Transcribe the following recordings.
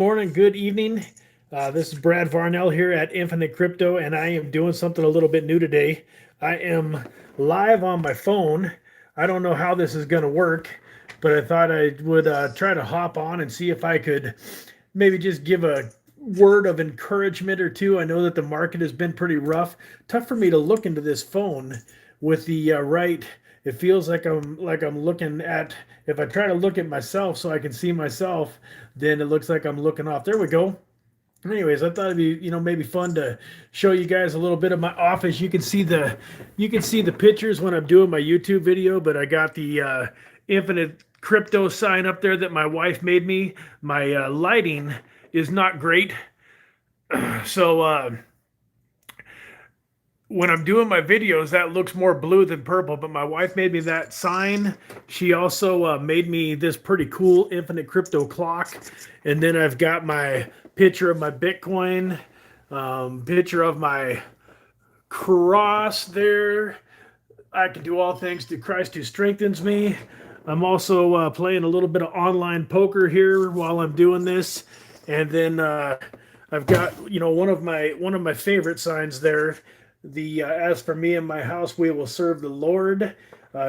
Morning, good evening. This is Brad Varnell here at Infinite Crypto, and I am doing something a little bit new today. I am live on my phone. I don't know how this is going to work, but I thought I would try to hop on and see if I could maybe just give a word of encouragement or two. I know that the market has been pretty rough. Tough for me to look into this phone with the right. It feels like I'm looking at. If I try to look at myself so I can see myself, then it looks like I'm looking off. There we go. Anyways, I thought it'd be maybe fun to show you guys a little bit of my office. You can see the pictures when I'm doing my YouTube video, but I got the Infinite Crypto sign up there that my wife made me. My lighting is not great, so when I'm doing my videos, that looks more blue than purple. But my wife made me that sign. She also made me this pretty cool Infinite Crypto clock, and then I've got my picture of my Bitcoin, picture of my cross there. I can do all things through Christ who strengthens me. I'm also playing a little bit of online poker here while I'm doing this, and then I've got one of my favorite signs there. The as for me and my house, we will serve the Lord.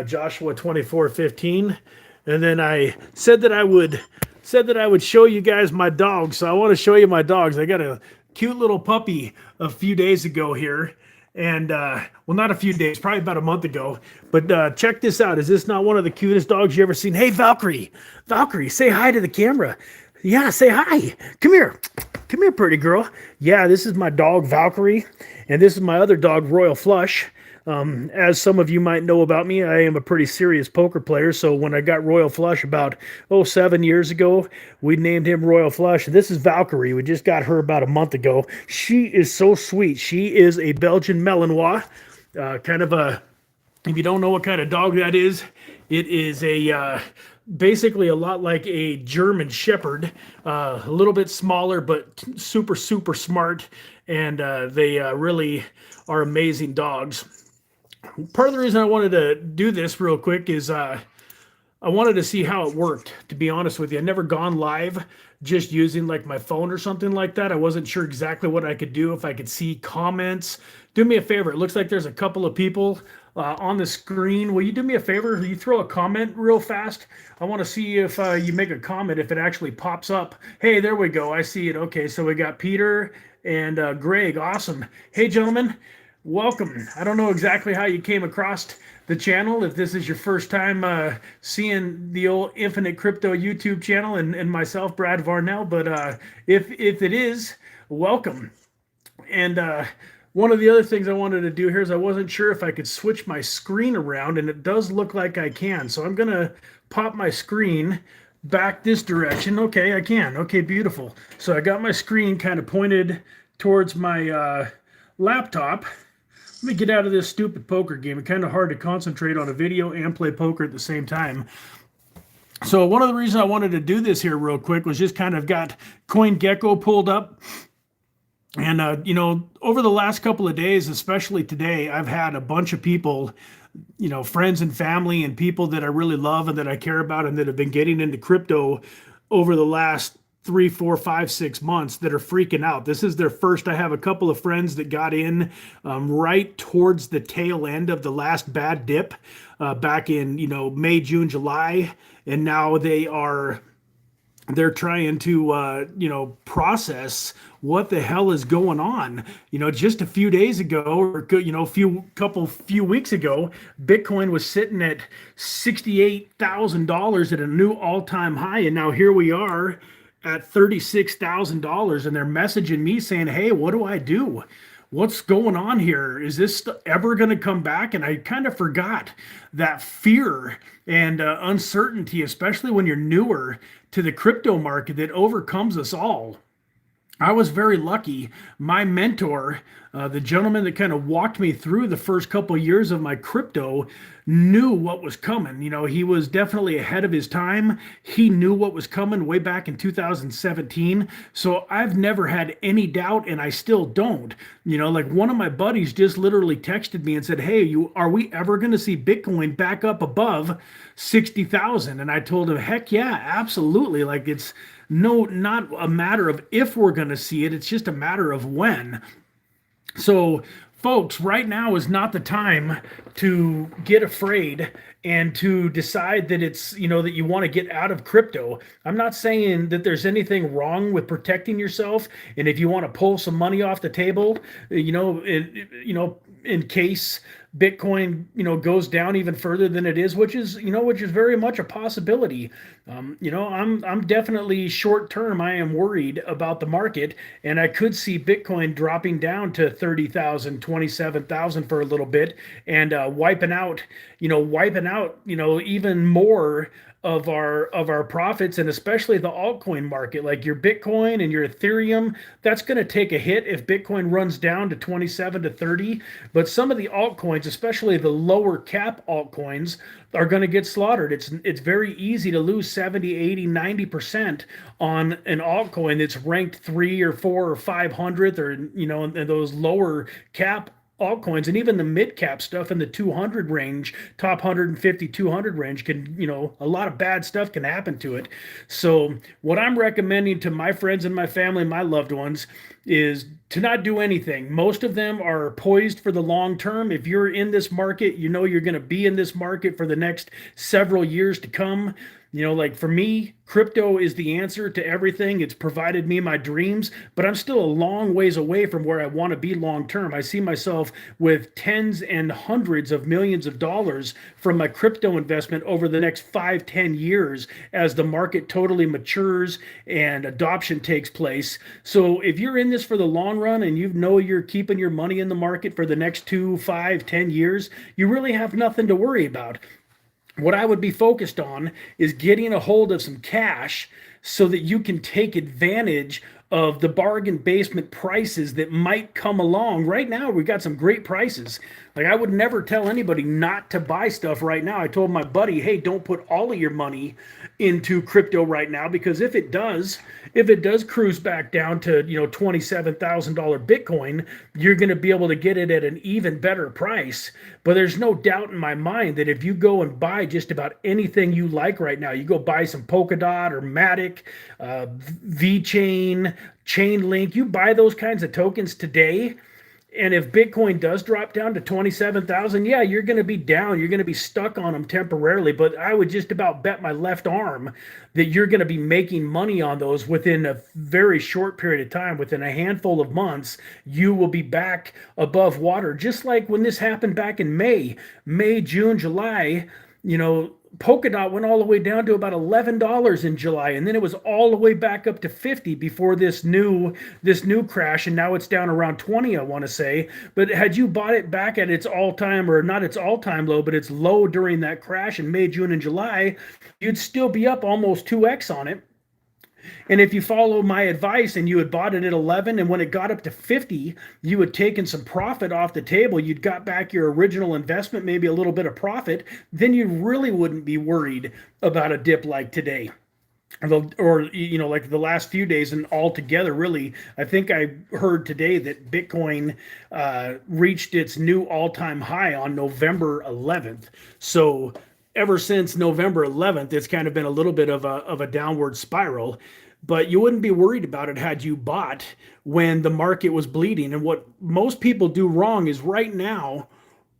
Joshua 24:15, and then I said that I would show you guys my dogs. So I want to show you my dogs. I got a cute little puppy a few days ago here, and well, not a few days, probably about a month ago. But check this out. Is this not one of the cutest dogs you ever seen? Hey, Valkyrie, Valkyrie, say hi to the camera. Yeah, say hi. Come here. Come here, pretty girl. Yeah, this is my dog, Valkyrie, and this is my other dog, Royal Flush. As some of you might know about me, I am a pretty serious poker player. So when I got Royal Flush about 7 years ago, we named him Royal Flush. This is Valkyrie. We just got her about a month ago. She is so sweet. She is a Belgian Malinois, kind of a. If you don't know what kind of dog that is, it is a basically a lot like a German Shepherd, a little bit smaller but super super smart, and they really are amazing dogs. Part of the reason I wanted to do this real quick is I wanted to see how it worked, to be honest with you. I never gone live just using like my phone or something like that. I wasn't sure exactly what I could do, if I could see comments. Do me a favor. It looks like there's a couple of people on the screen. Will you do me a favor? Will you throw a comment real fast? I want to see if you make a comment, if it actually pops up. Hey, there we go. I see it. Okay, so we got Peter and Greg. Awesome. Hey, gentlemen. Welcome. I don't know exactly how you came across the channel, if this is your first time seeing the old Infinite Crypto YouTube channel and myself, Brad Varnell, but if it is, welcome. And one of the other things I wanted to do here is I wasn't sure if I could switch my screen around, and it does look like I can. So I'm going to pop my screen back this direction. Okay, I can. Okay, beautiful. So I got my screen kind of pointed towards my laptop. Let me get out of this stupid poker game. It's kind of hard to concentrate on a video and play poker at the same time. So one of the reasons I wanted to do this here real quick was just kind of got CoinGecko pulled up. And, over the last couple of days, especially today, I've had a bunch of people, friends and family and people that I really love and that I care about and that have been getting into crypto over the last 3, 4, 5, 6 months that are freaking out. This is their first. I have a couple of friends that got in right towards the tail end of the last bad dip back in May, June, July, and now they're trying to process what the hell is going on. Just a few days ago, or few weeks ago, Bitcoin was sitting at $68,000 at a new all-time high, and now here we are at $36,000, and they're messaging me saying, hey, what do I do? What's going on here? Is this ever going to come back? And I kind of forgot that fear and uncertainty, especially when you're newer to the crypto market, that overcomes us all. I was very lucky. My mentor, the gentleman that kind of walked me through the first couple of years of my crypto knew what was coming. He was definitely ahead of his time. He knew what was coming way back in 2017. So I've never had any doubt, and I still don't. Like one of my buddies just literally texted me and said, "Hey, are we ever going to see Bitcoin back up above 60,000?" And I told him, "Heck yeah, absolutely. Like it's not a matter of if we're going to see it, it's just a matter of when." So, folks, right now is not the time to get afraid and to decide that that you want to get out of crypto. I'm not saying that there's anything wrong with protecting yourself. And if you want to pull some money off the table, in case Bitcoin, goes down even further than it is, which is very much a possibility. I'm definitely short term. I am worried about the market, and I could see Bitcoin dropping down to 30,000, 27,000 for a little bit, and wiping out, even more of our profits, and especially the altcoin market, like your Bitcoin and your Ethereum. That's going to take a hit if Bitcoin runs down to 27 to 30. But some of the altcoins, especially the lower cap altcoins, are going to get slaughtered. It's very easy to lose 70, 80, 90% on an altcoin that's ranked 3 or 4 or 500th, or in those lower cap altcoins. And even the mid cap stuff in the 200 range, top 150, 200 range, can, a lot of bad stuff can happen to it. So what I'm recommending to my friends and my family, my loved ones, is to not do anything. Most of them are poised for the long term. If you're in this market, you're going to be in this market for the next several years to come. Like for me, crypto is the answer to everything. It's provided me my dreams, but I'm still a long ways away from where I want to be long term. I see myself with tens and hundreds of millions of dollars from my crypto investment over the next 5-10 years as the market totally matures and adoption takes place. So if you're in this for the long run and you're keeping your money in the market for the next 2, 5, 10 years, you really have nothing to worry about. What I would be focused on is getting a hold of some cash so that you can take advantage of the bargain basement prices that might come along. Right now, we got some great prices. Like I would never tell anybody not to buy stuff right now. I told my buddy, "Hey, don't put all of your money into crypto right now, because if it does cruise back down to, $27,000 Bitcoin, you're going to be able to get it at an even better price." But there's no doubt in my mind that if you go and buy just about anything you like right now, you go buy some Polkadot or Matic, VeChain, Chainlink, you buy those kinds of tokens today, and if Bitcoin does drop down to 27,000, yeah, you're going to be down. You're going to be stuck on them temporarily. But I would just about bet my left arm that you're going to be making money on those within a very short period of time. Within a handful of months, you will be back above water. Just like when this happened back in May, June, July, Polkadot went all the way down to about $11 in July, and then it was all the way back up to 50 before this new crash, and now it's down around 20, I want to say. But had you bought it back at its all-time, or not its all-time low, but its low during that crash in May, June, and July, you'd still be up almost 2x on it. And if you follow my advice and you had bought it at 11, and when it got up to 50, you had taken some profit off the table, you'd got back your original investment, maybe a little bit of profit, then you really wouldn't be worried about a dip like today. Or like the last few days, and altogether, really, I think I heard today that Bitcoin reached its new all-time high on November 11th. So ever since November 11th, it's kind of been a little bit of a downward spiral. But you wouldn't be worried about it had you bought when the market was bleeding. And what most people do wrong is right now,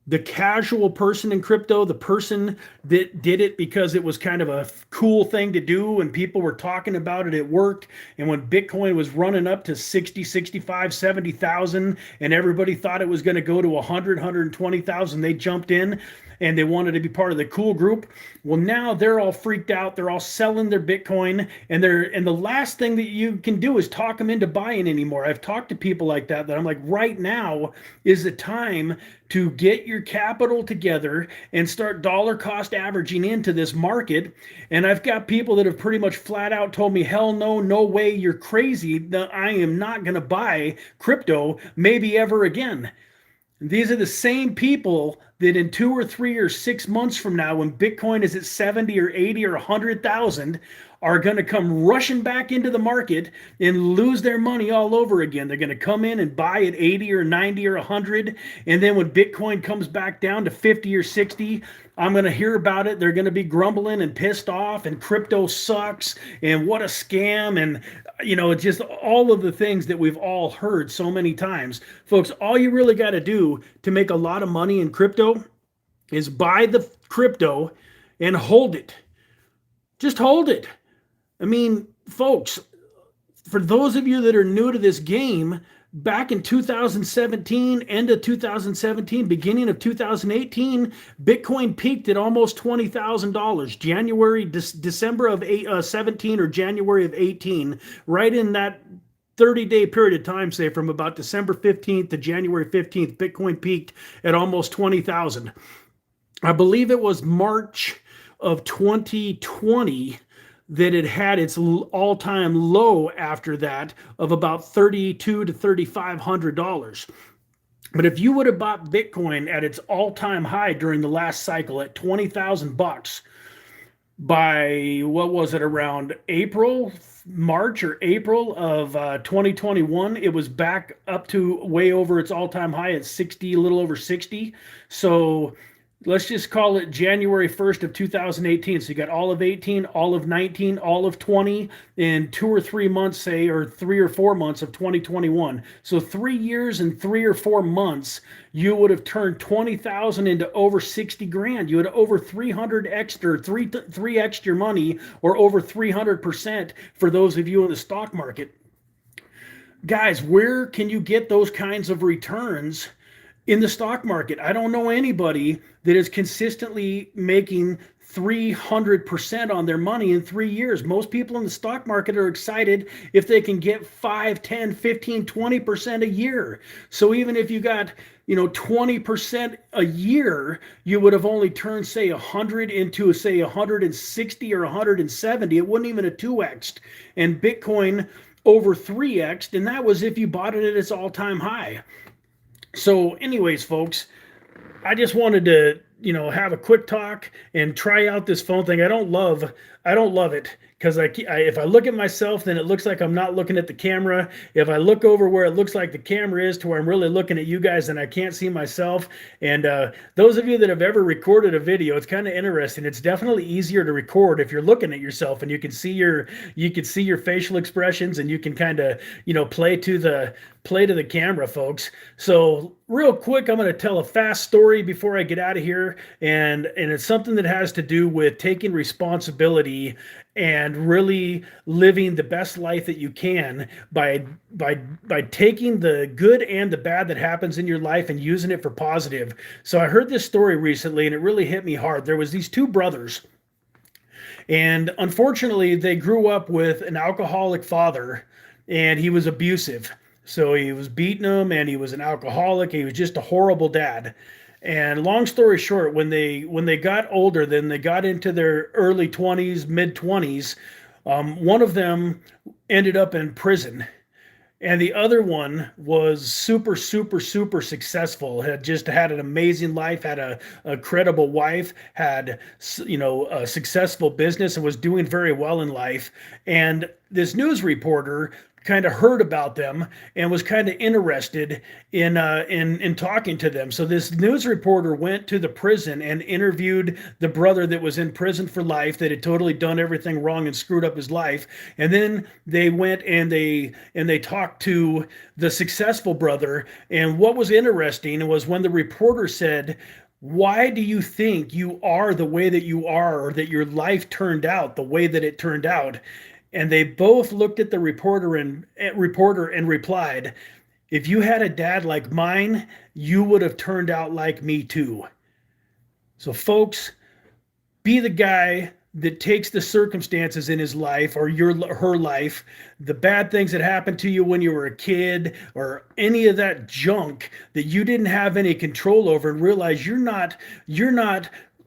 the casual person in crypto, the person that did it because it was kind of a cool thing to do and people were talking about it, it worked. And when Bitcoin was running up to 60, 65, 70,000 and everybody thought it was going to go to 100, 120,000, they jumped in and they wanted to be part of the cool group. Well, now they're all freaked out. They're all selling their Bitcoin, and the last thing that you can do is talk them into buying anymore. I've talked to people like that I'm like, right now is the time to get your capital together and start dollar cost averaging into this market. And I've got people that have pretty much flat out told me, hell no way, you're crazy. I am not going to buy crypto maybe ever again. These are the same people that in 2 or 3 or 6 months from now, when Bitcoin is at 70 or 80 or 100,000, are going to come rushing back into the market and lose their money all over again. They're going to come in and buy at 80 or 90 or 100. And then when Bitcoin comes back down to 50 or 60, I'm going to hear about it. They're going to be grumbling and pissed off, and crypto sucks, and what a scam. And, just all of the things that we've all heard so many times. Folks, all you really got to do to make a lot of money in crypto is buy the crypto and hold it. Just hold it. I mean, folks, for those of you that are new to this game, back in 2017, end of 2017, beginning of 2018, Bitcoin peaked at almost $20,000. December of 17 or January of 18, right in that 30-day period of time, say from about December 15th to January 15th, Bitcoin peaked at almost 20,000. I believe it was March of 2020 that it had its all-time low after that of about $3,200 to $3,500. But if you would have bought Bitcoin at its all-time high during the last cycle at $20,000 by, what was it, around March or April of 2021, it was back up to way over its all-time high at 60, a little over 60. So let's just call it January 1st of 2018. So you got all of 18, all of 19, all of 20 in 2 or 3 months, say, or 3 or 4 months of 2021. So 3 years and 3 or 4 months, you would have turned 20,000 into over 60 grand. You had over 300 extra, 3x your money, or over 300% for those of you in the stock market. Guys, where can you get those kinds of returns in the stock market? I don't know anybody that is consistently making 300% on their money in 3 years. Most people in the stock market are excited if they can get 5, 10, 15, 20% a year. So even if you got 20% a year, you would have only turned, say, 100 into, say, 160 or 170. It wasn't even a 2x. And Bitcoin over 3x, and that was if you bought it at its all-time high. So anyways, folks, I just wanted to, have a quick talk and try out this phone thing. I don't love it because if I look at myself, then it looks like I'm not looking at the camera. If I look over where it looks like the camera is to where I'm really looking at you guys, then I can't see myself. And those of you that have ever recorded a video, it's kind of interesting. It's definitely easier to record if you're looking at yourself and you can see your facial expressions, and you can kind of play to the camera, folks. So real quick, I'm going to tell a fast story before I get out of here, and it's something that has to do with taking responsibility and really living the best life that you can by taking the good and the bad that happens in your life and using it for positive. So I heard this story recently and it really hit me hard. There was these two brothers, and unfortunately they grew up with an alcoholic father, and he was abusive. So he was beating them, and he was an alcoholic. He was just a horrible dad. And long story short, when they got older, then they got into their early 20s, mid 20s. One of them ended up in prison, and the other one was super, super, super successful. Had just had an amazing life, had a credible wife, had a successful business, and was doing very well in life. And this news reporter kind of heard about them and was kind of interested in talking to them. So this news reporter went to the prison and interviewed the brother that was in prison for life, that had totally done everything wrong and screwed up his life. And then they went and they talked to the successful brother. And what was interesting was when the reporter said, "Why do you think you are the way that you are, or that your life turned out the way that it turned out?" And they both looked at the reporter and replied, "If you had a dad like mine, you would have turned out like me too." So folks, be the guy that takes the circumstances in his life, or her life, the bad things that happened to you when you were a kid, or any of that junk that you didn't have any control over, and realize you're not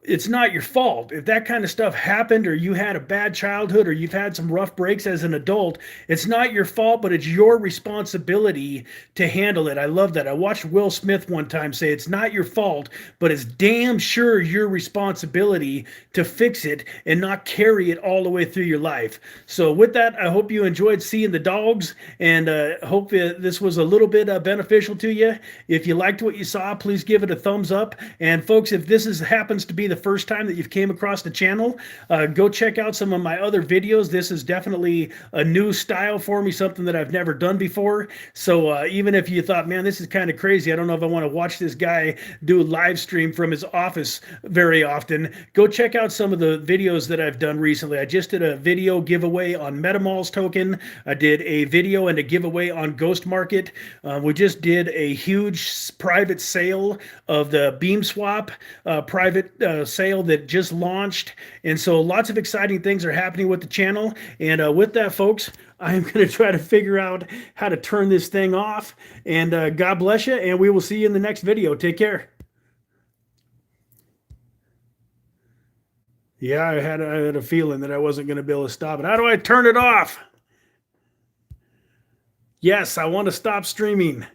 it's not your fault. If that kind of stuff happened, or you had a bad childhood, or you've had some rough breaks as an adult, it's not your fault, but it's your responsibility to handle it. I love that. I watched Will Smith one time say it's not your fault, but it's damn sure your responsibility to fix it and not carry it all the way through your life. So with that, I hope you enjoyed seeing the dogs, and hope this was a little bit beneficial to you. If you liked what you saw, please give it a thumbs up. And folks, if this happens to be the first time that you've came across the channel, go check out some of my other videos. This is definitely a new style for me, something that I've never done before. So even if you thought, man, this is kind of crazy, I don't know if I want to watch this guy do a live stream from his office very often, go check out some of the videos that I've done recently. I just did a video giveaway on MetaMalls token. I did a video and a giveaway on Ghost Market. We just did a huge private sale of the BeamSwap private sale that just launched. And so lots of exciting things are happening with the channel. And with that, folks, I'm going to try to figure out how to turn this thing off. And God bless you, and we will see you in the next video. Take care. Yeah, I had a feeling that I wasn't going to be able to stop it. How do I turn it off? Yes, I want to stop streaming.